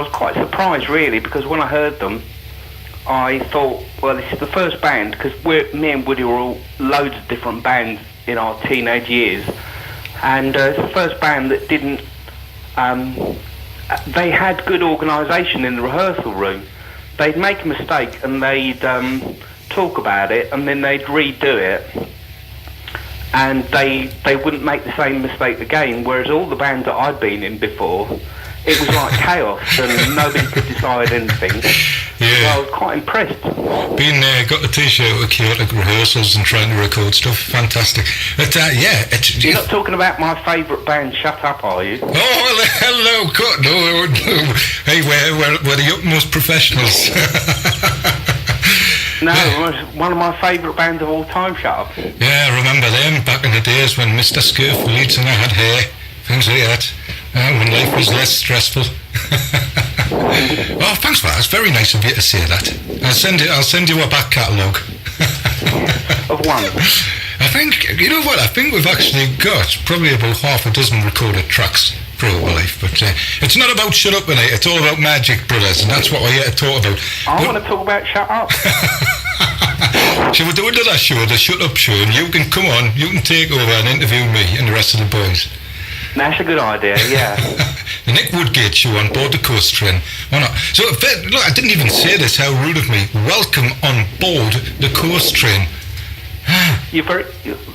was quite surprised, really, because when I heard them, I thought, well, this is the first band, because me and Woody were all loads of different bands in our teenage years, and it's the first band that didn't. They had good organisation in the rehearsal room. They'd make a mistake and they'd talk about it, and then they'd redo it, and they wouldn't make the same mistake again. Whereas all the bands that I'd been in before, it was like chaos and nobody could decide anything. Yeah. So I was quite impressed. Been there, got the t-shirt with chaotic rehearsals and trying to record stuff. Fantastic. But You're not talking about my favourite band, Shut Up, are you? Oh, well, hello, God, no. Hey, we're the utmost professionals. No, it was one of my favourite bands of all time, Shut Up. Yeah, I remember them back in the days when Mr. Scurf, the lead singer, had hair. Things like that. When life was less stressful. Oh, thanks for that. It's very nice of you to say that. I'll send you a back catalogue. Of one. I think, you know what, I think we've actually got probably about half a dozen recorded tracks for our life, but it's not about Shut Up tonight, it's all about Magic Brothers, and that's what we're here to talk about. I want to talk about Shut Up. Shall we do another show, the Shut Up show, and you can come on, you can take over and interview me and the rest of the boys. That's a good idea, yeah. The Nick Woodgate show on board the Koast train. Why not? So, look, I didn't even say this, how rude of me. Welcome on board the Koast train.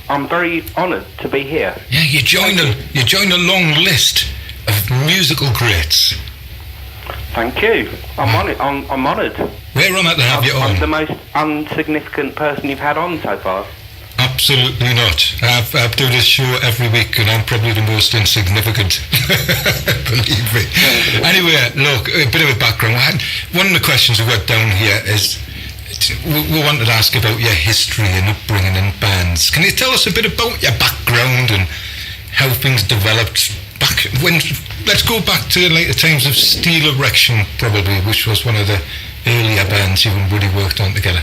I'm very honoured to be here. Yeah, you join a long list of musical greats. Thank you. I'm honoured. We're honoured to have you on. I'm the most insignificant person you've had on so far. Absolutely not. I do this show every week and I'm probably the most insignificant. Believe me. Anyway, look, a bit of a background. One of the questions we've got down here is, we wanted to ask about your history and upbringing in bands. Can you tell us a bit about your background and how things developed back when? Let's go back to like the times of Steel Erection, probably, which was one of the earlier bands you and Woody worked on together.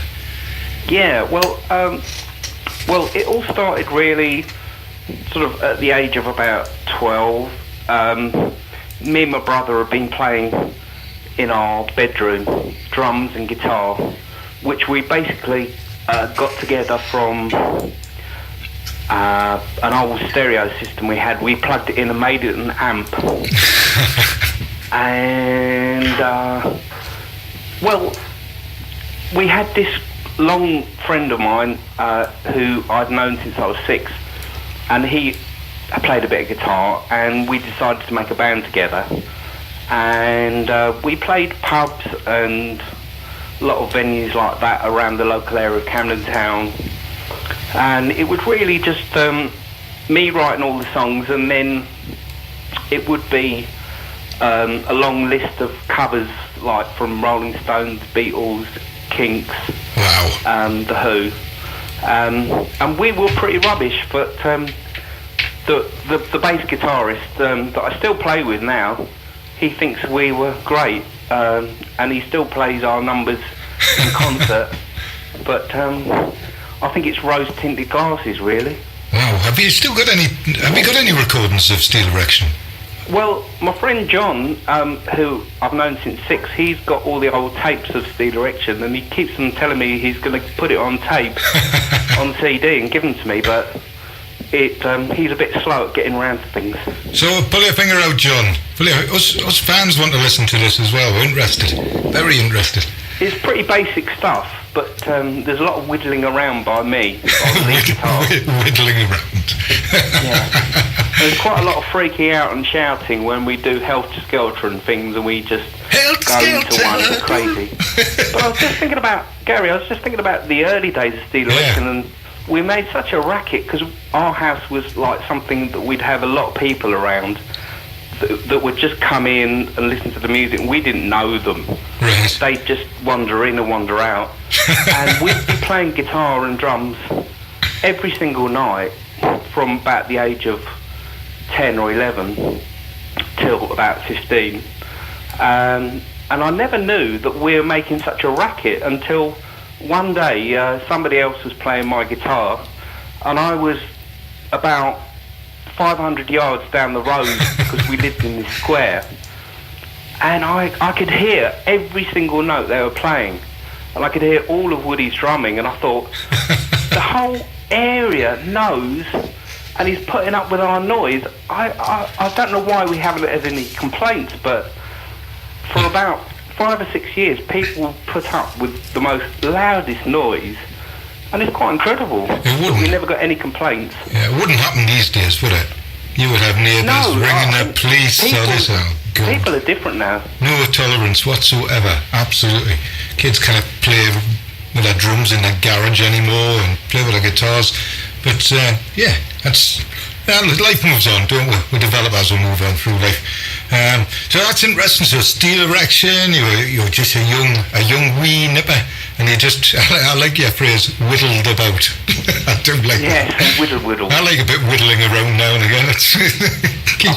Yeah, well, it all started really sort of at the age of about 12. Me and my brother have been playing in our bedroom, drums and guitar, which we basically got together from an old stereo system we had. We plugged it in and made it an amp. And, well, we had this long friend of mine who I'd known since I was 6, and he played a bit of guitar, and we decided to make a band together, and we played pubs and a lot of venues like that around the local area of Camden Town, and it was really just me writing all the songs, and then it would be a long list of covers like from Rolling Stones, Beatles, Kinks, wow, The Who, and we were pretty rubbish, but the bass guitarist that I still play with now, he thinks we were great, and he still plays our numbers in concert, but I think it's rose-tinted glasses, really. Wow, have you got any recordings of Steel Erection? Well, my friend John, who I've known since 6, he's got all the old tapes of Steel Erection, and he keeps on telling me he's going to put it on tape, on CD, and give them to me, but he's a bit slow at getting around to things. So, pull your finger out, John. Us fans want to listen to this as well. We're interested. Very interested. It's pretty basic stuff, but there's a lot of whittling around by me on the guitar. Whittling around. Yeah. There's quite a lot of freaking out and shouting when we do Helter Skelter and things, and we just go into one crazy. But I was just thinking about, Gary, the early days of Steel Erection, and we made such a racket because our house was like something that we'd have a lot of people around that would just come in and listen to the music, and we didn't know them. Right. They'd just wander in and wander out. And we'd be playing guitar and drums every single night from about the age of 10 or 11 till about 15. And I never knew that we were making such a racket until one day somebody else was playing my guitar, and I was about 500 yards down the road because we lived in this square, and I could hear every single note they were playing, and I could hear all of Woody's drumming, and I thought, the whole area knows, and he's putting up with our noise. I don't know why we haven't had any complaints, but for about 5 or 6 years, people put up with the most loudest noise, and it's quite incredible. It wouldn't. We never got any complaints. Yeah, it wouldn't happen these days, would it? You would have neighbours ringing the police. People are different now. No tolerance whatsoever. Absolutely. Kids can't play with their drums in their garage anymore and play with their guitars. But life moves on, don't we? We develop as we move on through life. So that's interesting. So steel erection. You're just a young wee nipper, and you just I like your phrase, whittled about. I don't like that. Yeah, whittle. I like a bit whittling around now and again. I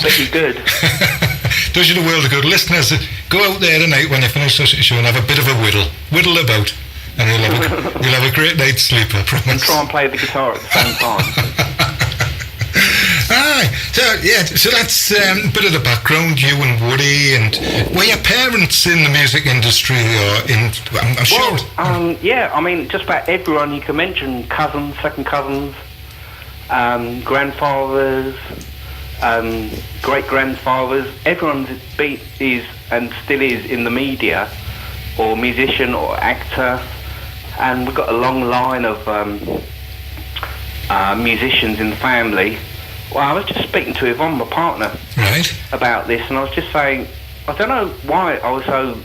bet you're good. Does you the world of good. Listeners, go out there tonight when you finish the show and have a bit of a whittle about, and you'll have a great night's sleep, I promise. And try and play the guitar at the same time. Aye, so that's a bit of the background, you and Woody, and were your parents in the music industry, or I'm sure? Yeah, I mean, just about everyone you can mention, cousins, second cousins, grandfathers, great-grandfathers, everyone is and still is in the media, or musician, or actor, and we've got a long line of musicians in the family. Well, I was just speaking to Yvonne, my partner, about this, and I was just saying, I don't know why I was so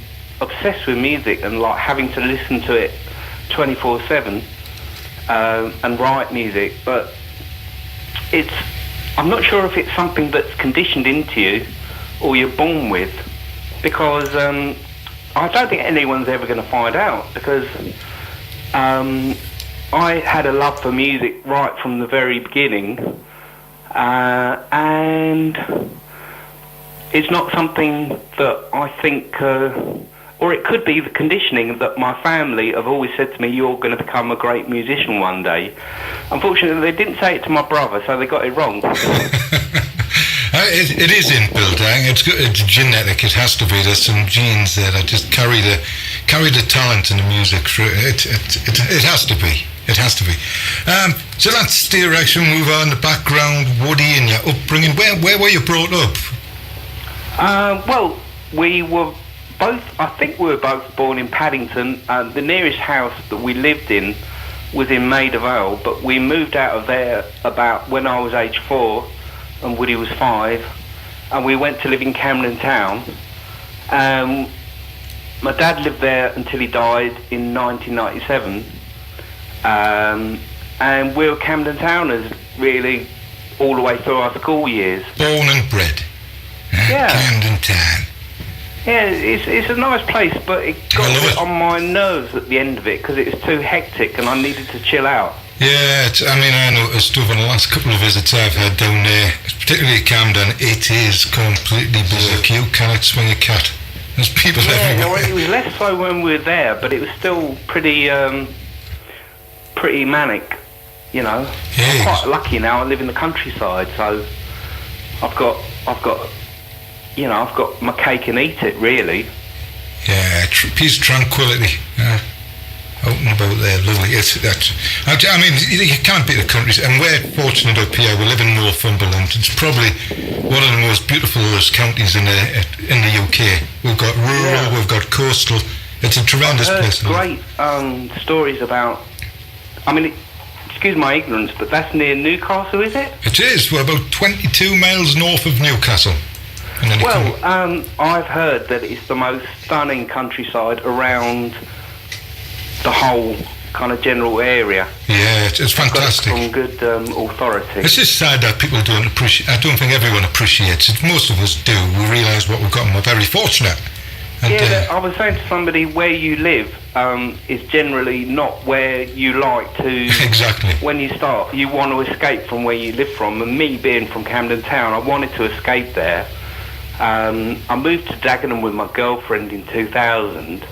obsessed with music and like having to listen to it 24/7 and write music, but I'm not sure if it's something that's conditioned into you or you're born with, because I don't think anyone's ever going to find out, because I had a love for music right from the very beginning. And it's not something that I think, or it could be the conditioning that my family have always said to me, you're going to become a great musician one day. Unfortunately, they didn't say it to my brother, so they got it wrong. It is inbuilt, it's genetic, it has to be. There's some genes there that just carry the talent in the music through. It has to be. It has to be. So that's the direction. Move on. The background, Woody, and your upbringing. Where were you brought up? Well, we were both. I think we were both born in Paddington. The nearest house that we lived in was in Maida Vale, but we moved out of there about when I was age 4, and Woody was 5, and we went to live in Camden Town. My dad lived there until he died in 1997. And we were Camden Towners really all the way through our school years. Born and bred. Yeah. Camden Town. Yeah, it's a nice place, but it got a bit on my nerves at the end of it because it was too hectic and I needed to chill out. Yeah, I noticed over the last couple of visits I've had down there, particularly Camden, it is completely berserk. You cannot swing a cat. There's people everywhere. Well, it was less so when we were there, but it was still pretty manic, you know. Yeah. I'm quite lucky now. I live in the countryside, so I've got my cake and eat it, really. Yeah, peace, tranquility. Out and about there, lovely. I mean, you can't beat the country, and we're fortunate up here. We live in Northumberland. It's probably one of the most beautiful counties in the UK. We've got rural, we've got coastal. It's a tremendous place. Great stories about. I mean, excuse my ignorance, but that's near Newcastle, is it? It is. We're about 22 miles north of Newcastle. I've heard that it's the most stunning countryside around the whole kind of general area. Yeah, it's fantastic. From good authority. It's just sad that people don't appreciate. I don't think everyone appreciates it. Most of us do. We realise what we've got, and we're very fortunate. And, I was saying to somebody, where you live is generally not where you like to. Exactly. When you start, you want to escape from where you live from. And me being from Camden Town, I wanted to escape there. I moved to Dagenham with my girlfriend in 2000.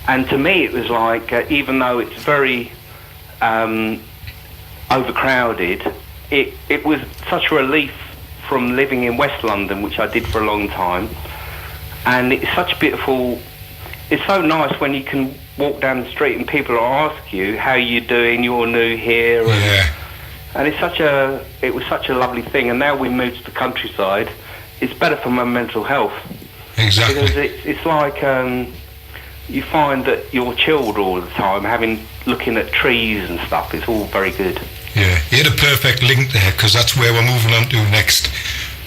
And to me, it was like, even though it's very overcrowded, it was such a relief from living in West London, which I did for a long time. and it's such a beautiful. It's so nice when you can walk down the street and people will ask you how you doing. You're new here, and it's it was such a lovely thing. And now we moved to the countryside. It's better for my mental health. Exactly. Because it's like you find that you're chilled all the time, looking at trees and stuff. It's all very good. Yeah, you had a perfect link there, because that's where we're moving on to next.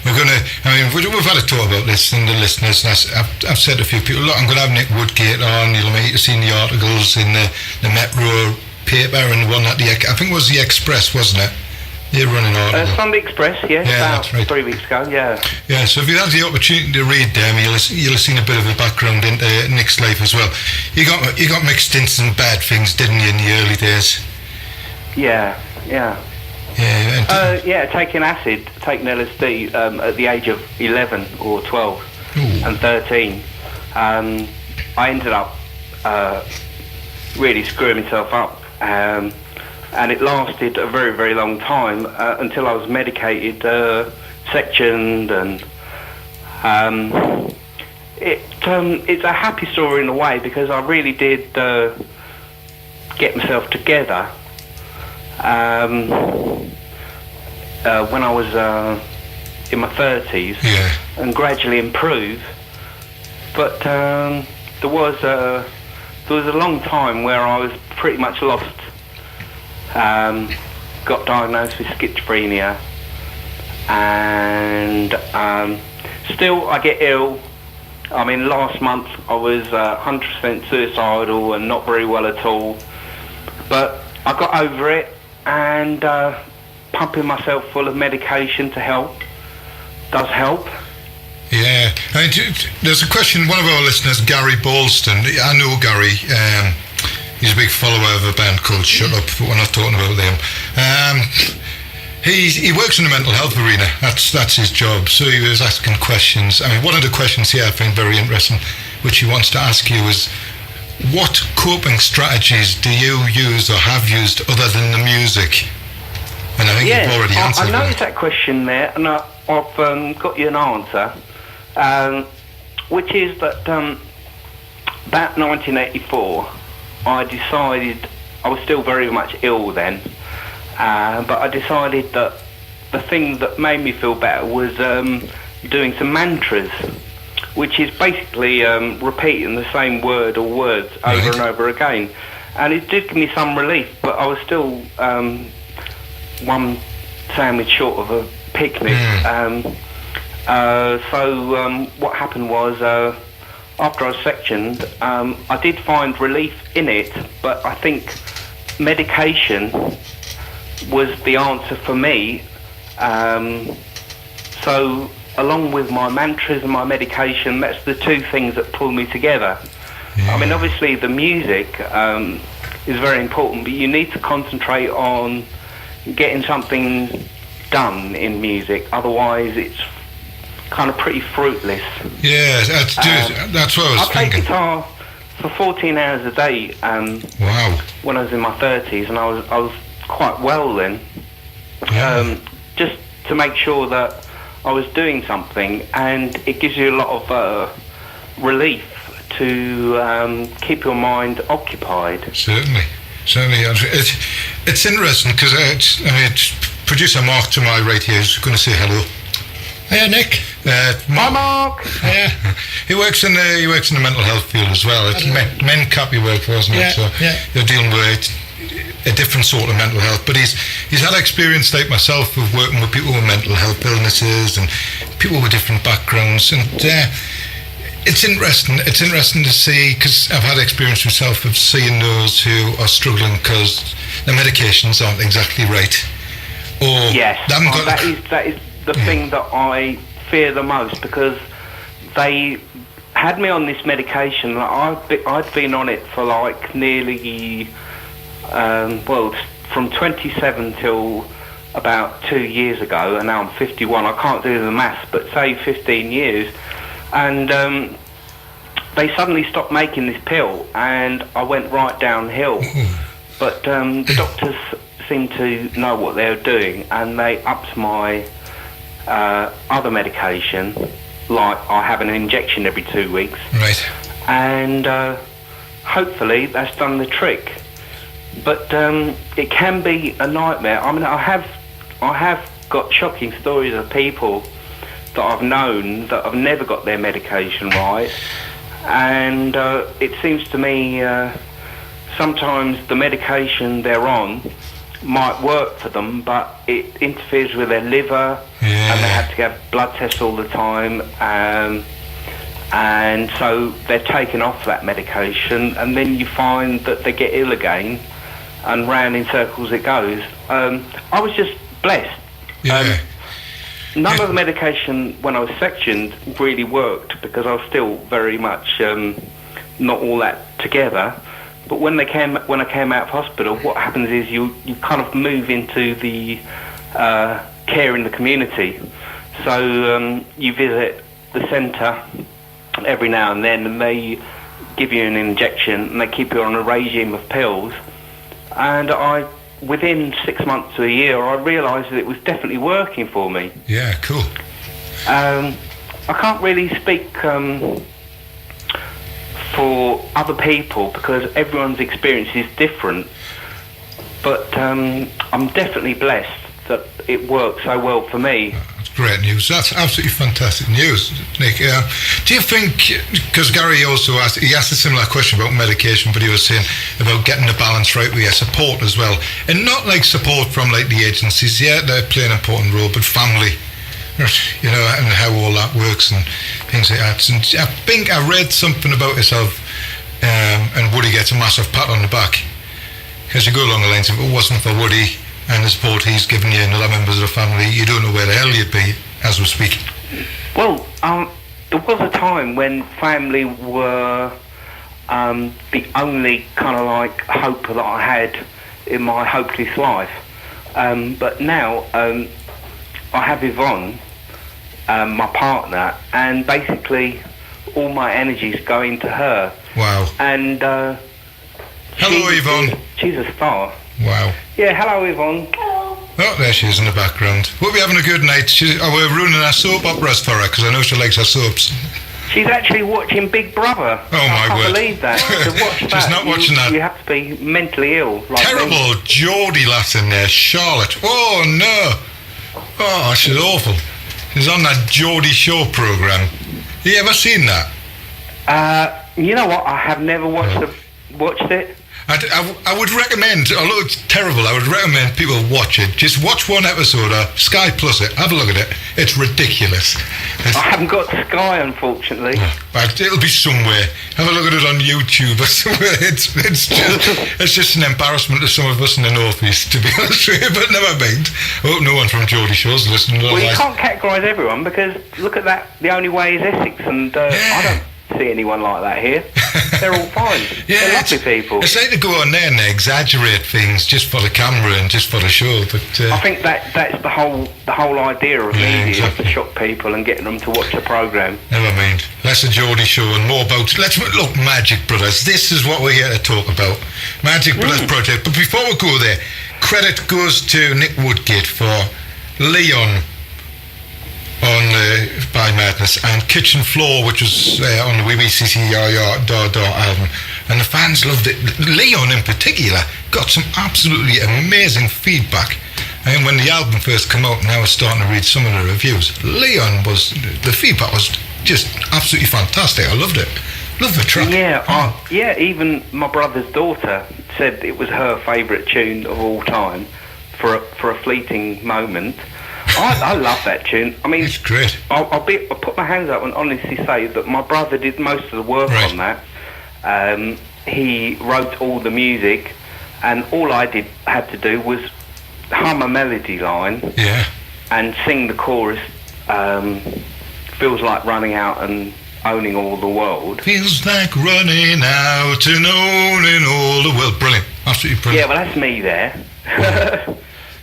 We've had a talk about this, and the listeners, I've said to a few people, look, I'm going to have Nick Woodgate on. You've seen the articles in the Metro paper, and the one at I think it was the Express, wasn't it? You're running on. Sunday Express, yes, yeah, about that's right. 3 weeks ago, yeah. Yeah, so if you had the opportunity to read them, you'll have seen a bit of a background into Nick's life as well. You got mixed in some bad things, didn't you, in the early days? Yeah. Yeah, taking LSD at the age of 11 or 12 and 13. I ended up really screwing myself up. And it lasted a very, very long time until I was medicated, sectioned, and it's a happy story in a way, because I really did get myself together when I was in my 30s, and gradually improve. But there was a long time where I was pretty much lost. Got diagnosed with schizophrenia, and still I get ill. I mean, last month I was 100% suicidal and not very well at all, but I got over it, and pumping myself full of medication to help does help. Yeah, there's a question. One of our listeners, Gary Balston. I know Gary. He's a big follower of a band called Shut Up, but we're not talking about them. He works in the mental health arena. That's his job. So he was asking questions. I mean, one of the questions here I find very interesting, which he wants to ask you, is what coping strategies do you use or have used other than the music? And I think you've already answered I noticed that question there, and I've got you an answer, which is that about 1984, I decided, I was still very much ill then, but I decided that the thing that made me feel better was doing some mantras, which is basically repeating the same word or words over and over again. And it did give me some relief, but I was still one sandwich short of a picnic. So what happened was, after I was sectioned, I did find relief in it, but I think medication was the answer for me. So along with my mantras and my medication, that's the two things that pull me together. I mean, obviously the music is very important, but you need to concentrate on getting something done in music, otherwise it's kind of pretty fruitless. Yeah, that's what I was thinking. I played guitar for 14 hours a day. Wow. When I was in my 30s, and I was quite well then. Just to make sure that I was doing something, and it gives you a lot of relief to keep your mind occupied. Certainly. It's interesting because producer Mark to my right here is going to say hello. Hiya, Nick. Hi, Mark. Yeah, he works in the mental health field as well. It's MenCap he worked for, isn't it? So you're dealing with a different sort of mental health. But he's had experience like myself of working with people with mental health illnesses and people with different backgrounds. And it's interesting. It's interesting to see, because I've had experience myself of seeing those who are struggling because the medications aren't exactly right. Or that is the thing that I fear the most, because they had me on this medication. I'd been on it for like nearly, from 27 till about 2 years ago, and now I'm 51. I can't do the maths, but say 15 years. And they suddenly stopped making this pill, and I went right downhill. But the doctors seemed to know what they were doing, and they upped my other medication, like I have an injection every 2 weeks, Right. and hopefully that's done the trick. But it can be a nightmare. I mean, I have got shocking stories of people that I've known that have never got their medication right, and it seems to me sometimes the medication they're on might work for them, but it interferes with their liver, and they have to have blood tests all the time, and so they're taken off that medication, and then you find that they get ill again, and round in circles it goes. I was just blessed. None of the medication when I was sectioned really worked, because I was still very much not all that together. But when I came out of hospital, what happens is you kind of move into the care in the community. So you visit the centre every now and then, and they give you an injection, and they keep you on a regime of pills. And within 6 months to a year, I realised that it was definitely working for me. Yeah, cool. I can't really speak for other people, because everyone's experience is different. But I'm definitely blessed that it worked so well for me. That's great news. That's absolutely fantastic news, Nick. Do you think, because Gary also asked a similar question about medication, but he was saying about getting the balance right with your support as well, and not like support from like the agencies. Yeah, they're playing an important role, but family, you know, and how all that works and things like that. And I think I read something about yourself, and Woody gets a massive pat on the back, because you go along the lines of, it wasn't for Woody and the support he's given you and other members of the family, you don't know where the hell you'd be as we speak. Well, there was a time when family were the only kind of like hope that I had in my hopeless life. But now I have Yvonne, my partner, and basically all my energies go into her. Wow. And hello, Yvonne. She's a star. Wow. Yeah, hello, Yvonne. Hello. Oh, there she is in the background. We'll be having a good night. We're ruining our soap operas for her, because I know she likes her soaps. She's actually watching Big Brother. Oh, my word. I can't believe that. To watch She's that, not watching that. You have to be mentally ill. Like Terrible me. Geordie lass in there, Charlotte. Oh, no. Oh, she's awful. She's on that Geordie Show programme. You ever seen that? You know what? I have never watched it. I would recommend, although it's terrible, I would recommend people watch it. Just watch one episode, Sky Plus it, have a look at it. It's ridiculous. I haven't got Sky, unfortunately. But it'll be somewhere. Have a look at it on YouTube or somewhere. It's just an embarrassment to some of us in the North East, to be honest with you, but never mind. I hope no one from Geordie Show's listening. Well, you can't categorise everyone, because look at that, the only way is Essex, and I don't see anyone like that here. They're all fine. Yeah, they're lovely people. It's like to go on there and they exaggerate things just for the camera and just for the show. But I think that's the whole idea of media, exactly. is to shock people and getting them to watch a programme. Never mind. Less a Geordie Show and more about. Let's look, Magic Brothers. This is what we're here to talk about. Magic Brothers Project. But before we go there, credit goes to Nick Woodgate for Leon on By Madness, and Kitchen Floor, which was on the WBCC album, and the fans loved it. Leon in particular got some absolutely amazing feedback, and when the album first came out and I was starting to read some of the reviews, the feedback was just absolutely fantastic. I loved it. Loved the track. Yeah, even my brother's daughter said it was her favourite tune of all time for a fleeting moment. I love that tune. I mean, it's great. I'll put my hands up and honestly say that my brother did most of the work on that. He wrote all the music, and all I had to do was hum a melody line, and sing the chorus. Feels like running out and owning all the world. Feels like running out and owning all the world. Brilliant, absolutely brilliant. Yeah, well, that's me there.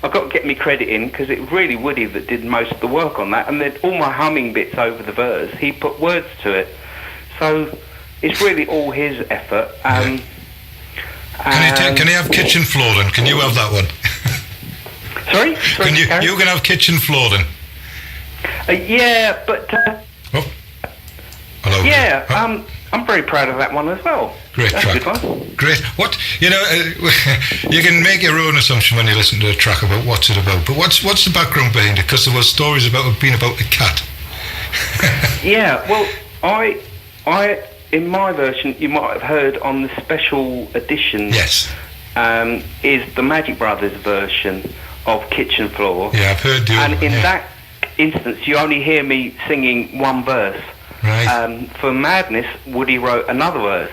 I've got to get me credit in, because it was really Woody that did most of the work on that, and then all my humming bits over the verse, he put words to it. So it's really all his effort. Can you have Kitchen Floor then? Can you have that one? Sorry? You can have Kitchen Floor then? Yeah, but... Oh, Yeah, I'm very proud of that one as well. Great That's track. a good one. Great. What you can make your own assumption when you listen to a track about what's it about. But what's the background behind it? Because there was stories about it being about a cat. Yeah. Well, I in my version, you might have heard on the special edition. Yes. Is the Magic Brothers version of Kitchen Floor. Yeah, I've heard the other And one, in yeah. that instance, you only hear me singing one verse. Right. For Madness, Woody wrote another verse.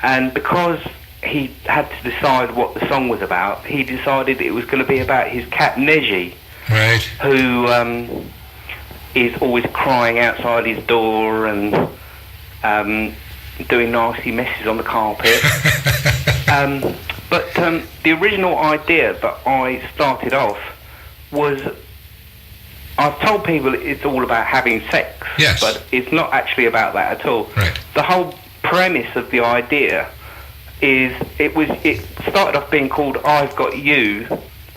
And because he had to decide what the song was about, he decided it was going to be about his cat Neji, Right. who is always crying outside his door and doing nasty messes on the carpet. But the original idea that I started off was, I've told people it's all about having sex, Yes. but it's not actually about that at all. Right. The whole premise of the idea is it started off being called I've Got You,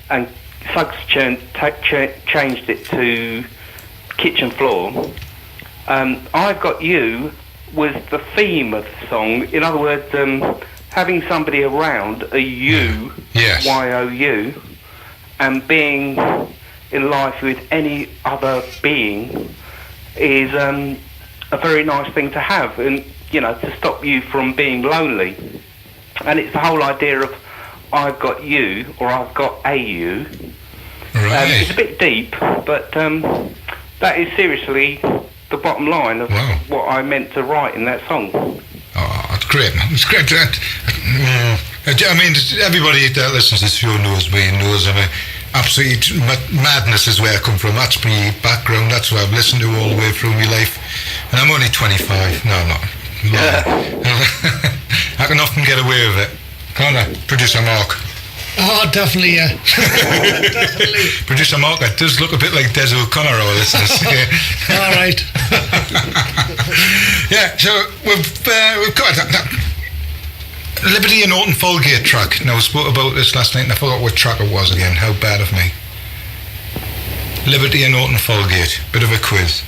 and Suggs changed it to Kitchen Floor. I've Got You was the theme of the song. In other words, having somebody around, a you, Yes. Y-O-U, and being in life with any other being is a very nice thing to have, and to stop you from being lonely. And it's the whole idea of I've got you, or I've got a you. Right. It's a bit deep, but that is seriously the bottom line of Wow. what I meant to write in that song. Oh, it's great, man. It's great. I mean, everybody that listens to this show knows me and knows I'm a absolute madness is where I come from. That's my background. That's what I've listened to all the way through my life. And I'm only 25. No, I'm not. I can often get away with it. Can't I? Producer Mark. Oh, definitely, yeah. Definitely. Producer Mark, it does look a bit like Des O'Connor, our listeners. All right. Yeah, so we've got that Liberty and Norton Folgate track. Now, we spoke about this last night and I forgot what track it was again. How bad of me. Liberty and Norton Folgate. Bit of a quiz.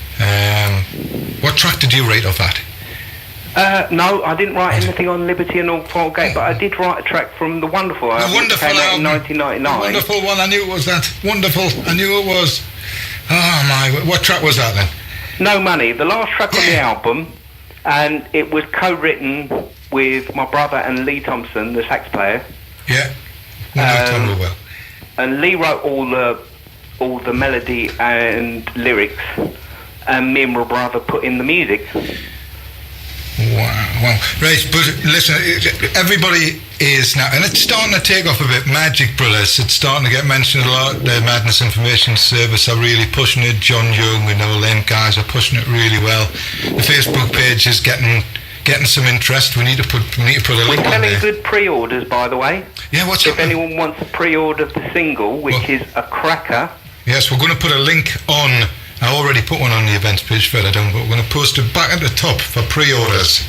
What track did you write off that? No, I didn't write anything on Liberty and North Folgate, but I did write a track from the Wonderful album. The Wonderful that came out in album. 1999. The Wonderful one, I knew it was that. Wonderful, I knew it was. Oh my, what track was that then? No Money, the last track on the album, and it was co-written with my brother and Lee Thompson, the sax player. Yeah, I know well. And Lee wrote all the melody and lyrics, and me and my brother put in the music. Wow. Right, but listen, everybody is now, and it's starting to take off a bit. Magic Brothers, it's starting to get mentioned a lot. The Madness Information Service are really pushing it. John Young and all them guys are pushing it really well. The Facebook page is getting some interest. We need to put a link on there. We're selling good pre-orders, by the way. Yeah, what's If happening? anyone wants a pre-order of the single, which is a cracker. Yes, we're going to put a link on. I already put one on the events page further down, but we're going to post it back at the top for pre-orders.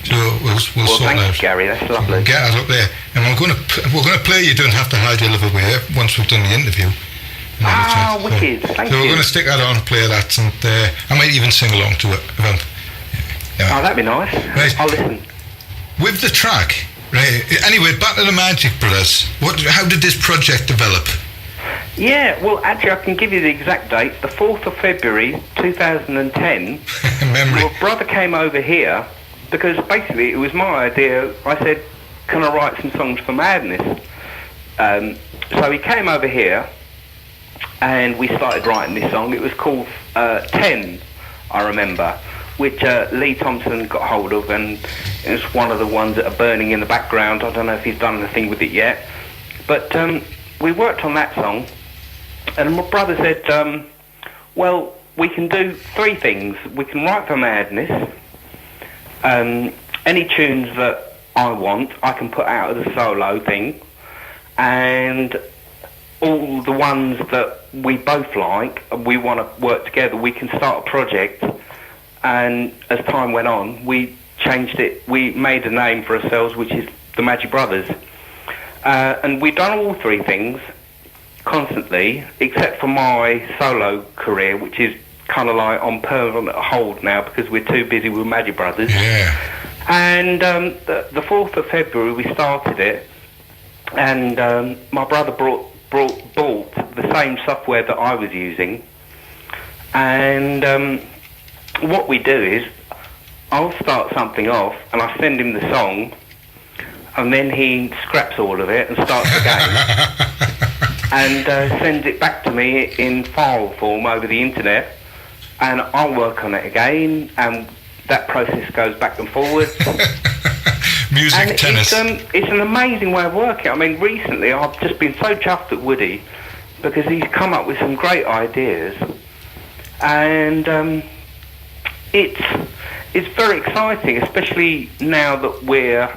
So we'll sort thanks, that out. Gary. That's lovely. Get us up there, and we're going to play You Don't Have to Hide Your Love Away once we've done the interview. Ah, wicked. Thank so you. we're going to stick that on, play that, and I might even sing along to it. Oh, that'd be nice. Right. I'll listen. With the track, right? Anyway, back to the Magic Brothers. How did this project develop? Yeah, well, actually, I can give you the exact date. The 4th of February, 2010. Memory. My brother came over here because basically it was my idea. I said, can I write some songs for Madness? So he came over here and we started writing this song. It was called 10, I remember, which Lee Thompson got hold of, and it's one of the ones that are burning in the background. I don't know if he's done anything with it yet. But we worked on that song, and my brother said, well, we can do three things. We can write for Madness. Any tunes that I want, I can put out as a solo thing. And all the ones that we both like, we want to work together, we can start a project. And as time went on, we changed it. We made a name for ourselves, which is the Magic Brothers. And we've done all three things constantly, except for my solo career, which is kind of like on permanent hold now because we're too busy with Magic Brothers. Yeah. And the 4th of February we started it, and my brother bought the same software that I was using. And what we do is, I'll start something off and I send him the song, and then he scraps all of it and starts again and sends it back to me in file form over the internet, and I'll work on it again, and that process goes back and forwards. Music and tennis. It's an amazing way of working. I mean, recently I've just been so chuffed at Woody because he's come up with some great ideas, and it's very exciting, especially now that we're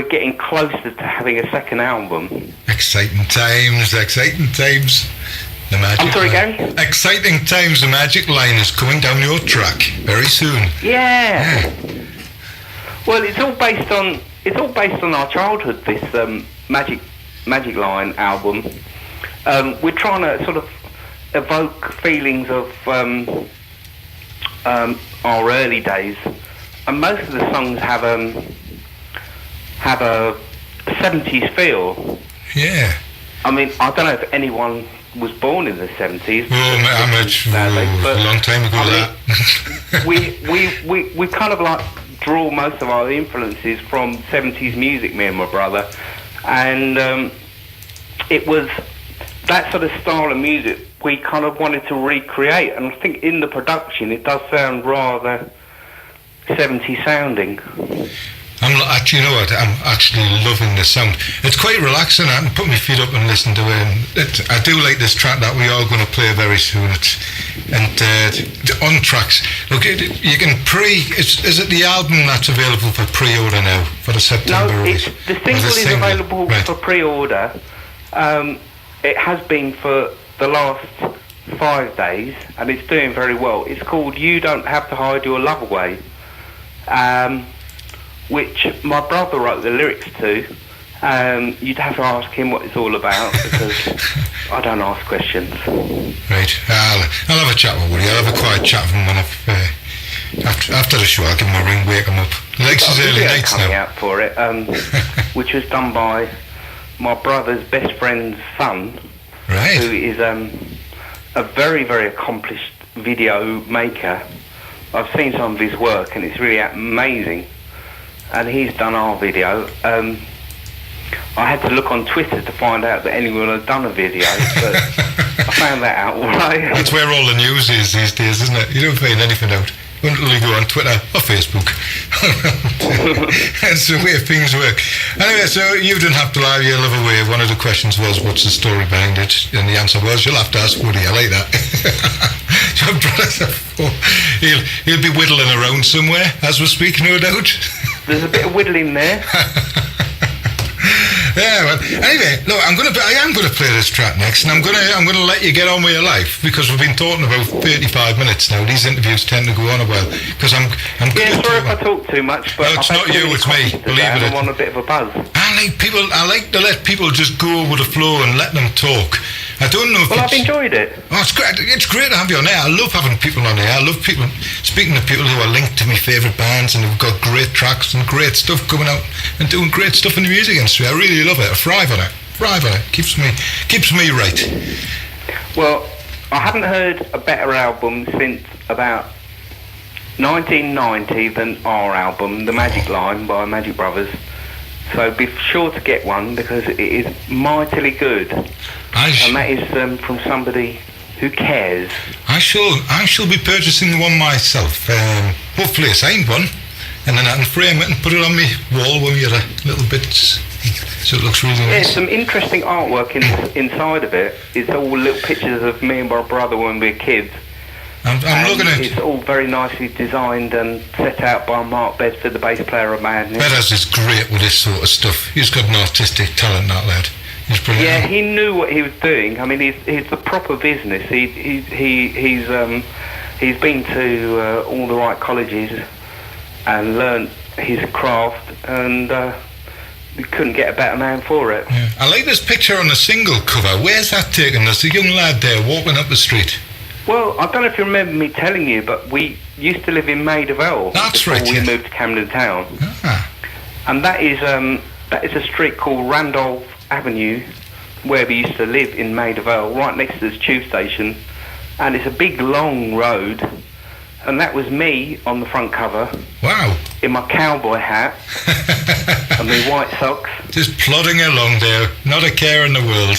getting closer to having a second album. Exciting times. The Magic I'm sorry, Line. Gary? Exciting times. The Magic Line is coming down your track very soon. Yeah. Well, it's all based on our childhood. This Magic Line album. We're trying to sort of evoke feelings of our early days, and most of the songs have a 70s feel. Yeah. I mean, I don't know if anyone was born in the 70s. A long time ago. I mean, we kind of like draw most of our influences from 70s music, me and my brother, and it was that sort of style of music we kind of wanted to recreate, and I think in the production it does sound rather 70s sounding. You know what? I'm actually loving the sound. It's quite relaxing. I can put my feet up and listen to it. I do like this track that we are going to play very soon. On tracks. Look, you can Is it the album that's available for pre-order now for the September release? No, the single is available for pre-order. It has been for the last 5 days, and it's doing very well. It's called "You Don't Have to Hide Your Love Away," which my brother wrote the lyrics to. You'd have to ask him what it's all about because I don't ask questions. Right, I'll have a chat with Woody. I'll have a quiet chat with him when after the show. I'll give him a ring, wake him up. He likes his early nights coming now. out for it, which was done by my brother's best friend's son, right, who is a very, very accomplished video maker. I've seen some of his work and it's really amazing. And he's done our video. I had to look on Twitter to find out that anyone had done a video, but I found that out, right? That's where all the news is these days, isn't it? You don't find anything out until you go on Twitter or Facebook. That's the way things work. Anyway, so you didn't have to lie your love away. One of the questions was, what's the story behind it? And the answer was, you'll have to ask Woody. I like that. Your brother, he'll be whittling around somewhere as we're speaking, no doubt. There's a bit of whittling there. Yeah, well, anyway, look, I am gonna play this track next, and I'm gonna let you get on with your life because we've been talking about 35 minutes now. These interviews tend to go on a while because I'm yeah, sorry if I talk too much, but no, it's not you, it's me. Believe it. I'm on a bit of a buzz. I like to let people just go with the flow and let them talk. I don't know if I've enjoyed it. Oh, it's great. It's great to have you on air. I love having people on air. I love speaking to people who are linked to my favourite bands and who've got great tracks and great stuff coming out and doing great stuff in the music industry. I really love it. I thrive on it. Keeps me right. Well, I haven't heard a better album since about 1990 than our album, The Magic Line by Magic Brothers. So be sure to get one because it is mightily good. And that is from somebody who cares. I shall be purchasing one myself. Hopefully a signed one, and then I can frame it and put it on my wall with your little bits, so it looks really nice. There's some interesting artwork inside of it. It's all little pictures of me and my brother when we were kids. I'm looking at it. It's all very nicely designed and set out by Mark Bedford, the bass player of Madness. Bedford is great with this sort of stuff. He's got an artistic talent, that lad. He's brilliant. Yeah, he knew what he was doing. I mean, he's the proper business. He's been to all the right colleges and learnt his craft, and we couldn't get a better man for it. Yeah. I like this picture on the single cover. Where's that taken? There's a young lad there walking up the street. Well, I don't know if you remember me telling you, but we used to live in Maid of El That's before right, we yeah. moved to Camden Town. Ah. And that is a street called Randolph Avenue, where we used to live in Maid of El, right next to the tube station. And it's a big, long road. And that was me on the front cover. Wow. In my cowboy hat and my white socks. Just plodding along there, not a care in the world.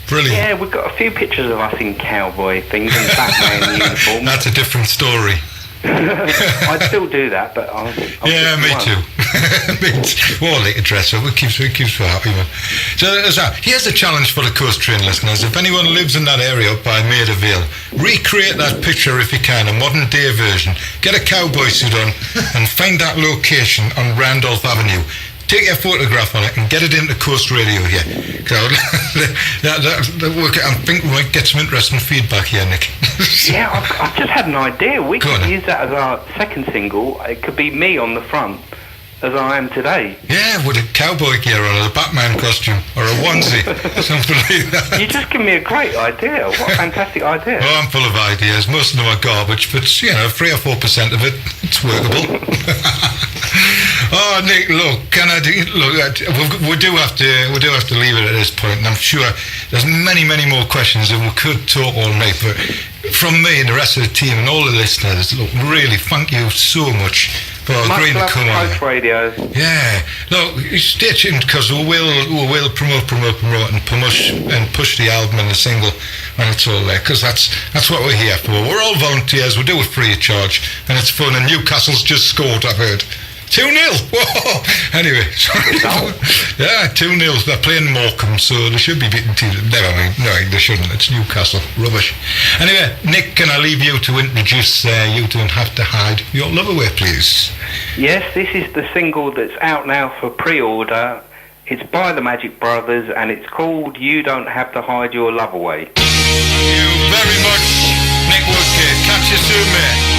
Brilliant. Yeah, we've got a few pictures of us in cowboy things and Batman uniforms. That's a different story. I'd still do that, but I'll Yeah, me 51. too. Well, like a dress up, it keeps me happy, man. So here's a challenge for the Coast Train listeners. If anyone lives in that area up by Maida Vale, recreate that picture if you can, a modern day version. Get a cowboy suit on and find that location on Randolph Avenue. Take a photograph on it and get it into Coast Radio here. I think we might get some interesting feedback here, Nick. Yeah, I've just had an idea. We Go could on then. use that as our second single. It could be me on the front, as I am today. Yeah, with a cowboy gear on, or a Batman costume, or a onesie, something like that. You just give me a great idea. What a fantastic idea. Well, I'm full of ideas. Most of them are garbage, but 3 or 4% of it, it's workable. Oh, Nick, look, we do have to leave it at this point, and I'm sure there's many more questions, and we could talk all night. But from me and the rest of the team and all the listeners, look, really, thank you so much for agreeing to Much come love on. to Coast Radio. Yeah, look, stay tuned because we will promote and push the album and the single when it's all there, because that's what we're here for. We're all volunteers. We do it free of charge, and it's fun. And Newcastle's just scored, I've heard. 2-0. Whoa. Anyway, sorry. Yeah, 2-0. They're playing Morecambe, so they should be beating teams. Never mind. No, they shouldn't. It's Newcastle. Rubbish. Anyway, Nick, can I leave you to introduce You Don't Have to Hide Your Love Away, please? Yes, this is the single that's out now for pre-order. It's by the Magic Brothers, and it's called You Don't Have to Hide Your Love Away. Thank you very much, Nick Woodgate. Catch you soon, mate.